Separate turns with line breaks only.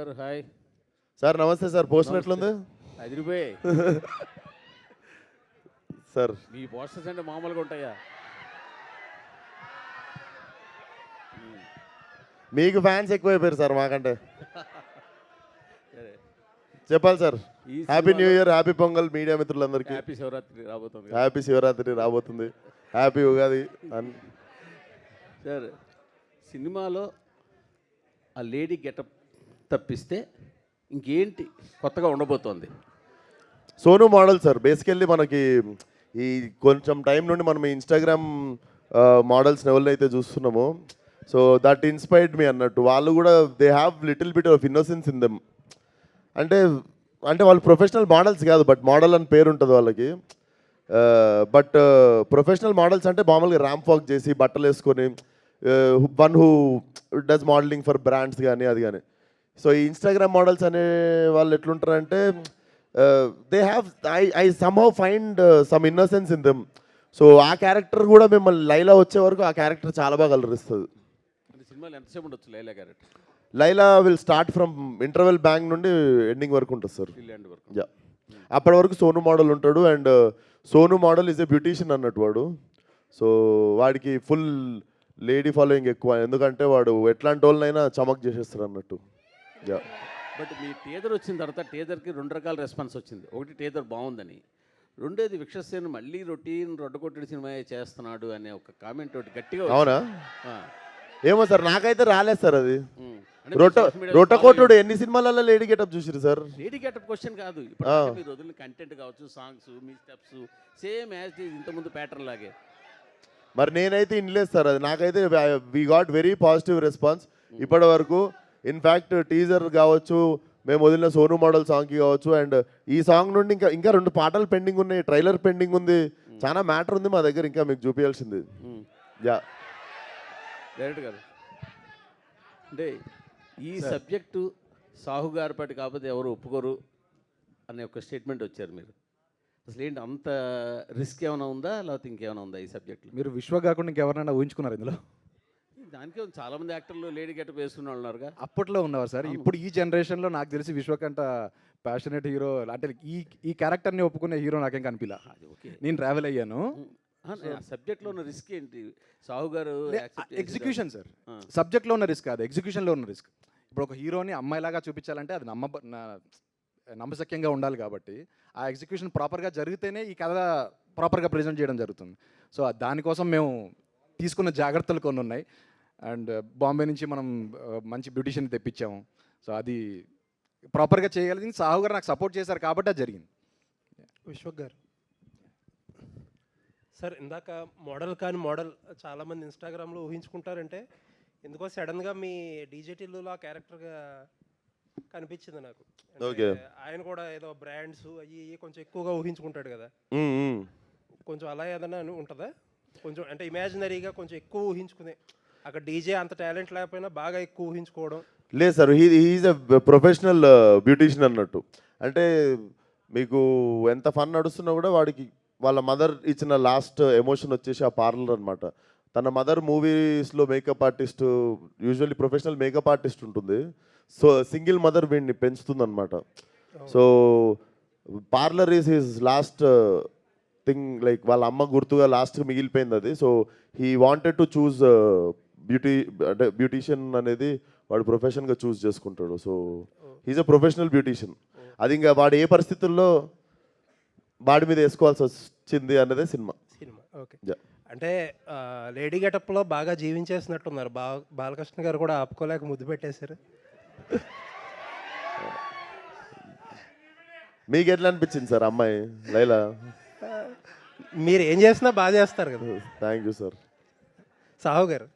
Sir hi
sir నమస్తే sir. Poster
నమస్తే.
ఎట్లుంది
అదిరిపోయి
సార్?
మీ పోస్టర్స్ అంటే మామూలుగా ఉంటాయా?
మీకు ఫ్యాన్స్ ఎక్కువైపోయారు సార్ మాకంటే.
సరే,
చెప్పాలి సార్.
ఈ
happy new year, happy pongal media మిత్రులందరికీ.
హ్యాపీ శివరాత్రి రాబోతుంది.
హ్యాపీ శివరాత్రి రాబోతుంది, హ్యాపీ ఉగాది.
సార్ సినిమాలో ఆ లేడీ గెటప్ తప్పిస్తే ఇంకేంటి కొత్తగా ఉండబోతోంది?
Sonu model sir. బేసికల్లీ మనకి ఈ కొంచెం టైం నుండి మనం ఇన్స్టాగ్రామ్ మోడల్స్ని ఎవరినైతే చూస్తున్నామో, సో దట్ ఇన్స్పైర్డ్ మీ అన్నట్టు. వాళ్ళు కూడా they have little bit of innocence in them. అంటే అంటే వాళ్ళు ప్రొఫెషనల్ మోడల్స్ కాదు, బట్ మోడల్ అని పేరు ఉంటుంది వాళ్ళకి. బట్ ప్రొఫెషనల్ మోడల్స్ అంటే మామూలుగా ర్యాంప్ వాక్ చేసి బట్టలు వేసుకొని, one who does modelling for brands కానీ అది కానీ. సో ఈ ఇన్స్టాగ్రామ్ మోడల్స్ అనే వాళ్ళు ఎట్లుంటారంటే they have I somehow find some innocence in them. So ఆ క్యారెక్టర్ కూడా మిమ్మల్ని లైలా వచ్చే వరకు ఆ క్యారెక్టర్ చాలా బాగా అలరిస్తుంది.
సినిమాలు ఎంతసేపు ఉండొచ్చు Laila character?
Laila will start from interval bank నుండి ఎండింగ్ వరకు ఉంటుంది సార్.
వరకు.
యా, అప్పటి వరకు సోను మోడల్ ఉంటాడు. And Sonu model is a beautician అన్నట్టు వాడు. సో వాడికి ఫుల్ లేడీ ఫాలోయింగ్ ఎక్కువ, ఎందుకంటే వాడు ఎట్లాంటి వాళ్ళనైనా చమక్ చేసేస్తాడు అన్నట్టు. యా,
బట్ మీ టీజర్ వచ్చిన తర్వాత టీజర్కి 2 రకాల రెస్పాన్స్ వచ్చింది. ఒకటి టీజర్ బాగుందని, రెండోది విక్షసేన్ మళ్ళీ రొటీన్ రొడ్డకొట్టడి సినిమా చేస్తున్నాడు అనే ఒక కామెంట్ ఒకటి గట్టిగా
అవునా? ఏమో సార్, నాకైతే రాలేదు సార్ అది.
అంటే
రొట్టకోటుడు ఎన్ని సినిమాలలో లేడీ గెటప్ చూసిరు సార్?
లేడీ గెటప్ క్వశ్చన్ కాదు, ఇప్పుడు మీరు వదిలిన కంటెంట్ కావచ్చు, songs, me steps same as is ఇంతకుముందు ప్యాటర్న్ లాగే.
మరి నేనైతే ఇన్లేదు సార్ అది. నాకైతే we got very positive response ఇప్పటి వరకు. ఇన్ఫ్యాక్ట్ టీజర్ కావచ్చు, మేము వదిలిన సోను మోడల్ సాంగ్కి కావచ్చు, అండ్ ఈ సాంగ్ నుండి ఇంకా 2 పాటలు పెండింగ్ ఉన్నాయి, ట్రైలర్ పెండింగ్ ఉంది, చాలా మ్యాటర్ ఉంది మా దగ్గర ఇంకా మీకు చూపించాల్సింది. యా,
డైరెక్ట్ గారు అంటే ఈ సబ్జెక్టు సాహు గారి పాటి కాకపోతే ఎవరు ఒప్పుకోరు అనే ఒక స్టేట్మెంట్ వచ్చారు మీరు. అసలు ఏంటి అంత రిస్క్ ఏమైనా ఉందా, లేకపోతే ఇంకేమైనా ఉందా ఈ సబ్జెక్ట్లో?
మీరు విశ్వ కాకుండా ఇంకెవరైనా ఊహించుకున్నారు ఇందులో?
దానికే చాలామంది యాక్టర్లు లేడీ గెటప్ వేసుకున్న వాళ్ళు ఉన్నారుగా.
అప్పట్లో ఉన్నవారు సార్. ఇప్పుడు ఈ జనరేషన్లో నాకు తెలిసి విశ్వకంట ప్యాషనేట్ హీరో అంటే ఈ క్యారెక్టర్ని ఒప్పుకునే హీరో నాకేం కనిపించలా.
ఓకే,
నేను ట్రావెల్ అయ్యాను.
సబ్జెక్ట్లో ఉన్న రిస్క్ ఏంటి? సాహు గారు
ఎగ్జిక్యూషన్ సార్. సబ్జెక్ట్లో ఉన్న రిస్క్ కాదు, ఎగ్జిక్యూషన్లో ఉన్న రిస్క్. ఇప్పుడు ఒక హీరోని అమ్మాయిలాగా చూపించాలంటే అది నమ్మశక్యంగా ఉండాలి. కాబట్టి ఆ ఎగ్జిక్యూషన్ ప్రాపర్గా జరిగితేనే ఈ కథ ప్రాపర్గా ప్రజెంట్ చేయడం జరుగుతుంది. సో దానికోసం మేము తీసుకున్న జాగ్రత్తలు కొన్ని ఉన్నాయి. అండ్ బాంబే నుంచి మనం మంచి బ్యూటిషియన్ తెప్పించాము. సో అది ప్రాపర్గా చేయగలిగింది సాహు గారు నాకు సపోర్ట్ చేశారు కాబట్టి అది జరిగింది.
విశ్వక్ గారు సార్, ఇందాక మోడల్ కాని మోడల్ చాలామంది ఇన్స్టాగ్రామ్లో ఊహించుకుంటారంటే ఎందుకో సడన్గా మీ డీజేటీలో ఆ క్యారెక్టర్గా కనిపించింది నాకు. ఆయన కూడా ఏదో బ్రాండ్స్ అవి కొంచెం ఎక్కువగా ఊహించుకుంటాడు కదా, కొంచెం అలా ఏదైనా ఉంటుందా? కొంచెం అంటే ఇమాజినరీగా కొంచెం ఎక్కువ ఊహించుకునే, అక్కడ డీజే అంత టాలెంట్ లేకపోయినా బాగా ఎక్కువ ఊహించుకోవడం.
లేదు sir, he's a professional beautician అన్నట్టు. అంటే మీకు ఎంత ఫన్ నడుస్తున్నా కూడా వాడికి వాళ్ళ మదర్ ఇచ్చిన లాస్ట్ ఎమోషన్ వచ్చేసి ఆ పార్లర్ అనమాట. తన మదర్ మూవీస్లో makeup artist, usually professional makeup artist ఉంటుంది. సో సింగిల్ మదర్ వీడిని పెంచుతుంది అనమాట. So parlour is his last thing, like వాళ్ళ అమ్మ గుర్తుగా లాస్ట్కి మిగిలిపోయింది అది. So he wanted to choose అంటే బ్యూటీషియన్ అనేది వాడు ప్రొఫెషన్గా చూస్ చేసుకుంటాడు. So he's a professional beautician. అది ఇంకా వాడు ఏ పరిస్థితుల్లో వాడి మీద వేసుకోవాల్సి వచ్చింది అన్నదే సినిమా.
ఓకే, అంటే లేడీ గెటప్లో బాగా జీవించేసినట్టున్నారు. బాలకృష్ణ గారు కూడా ఆపుకోలేక ముద్దు పెట్టేశారు.
మీకు ఎట్లా అనిపించింది సార్ అమ్మాయి లైలా?
మీరు ఏం చేసినా బాగా చేస్తారు కదా.
Thank you sir.
సాహు గారు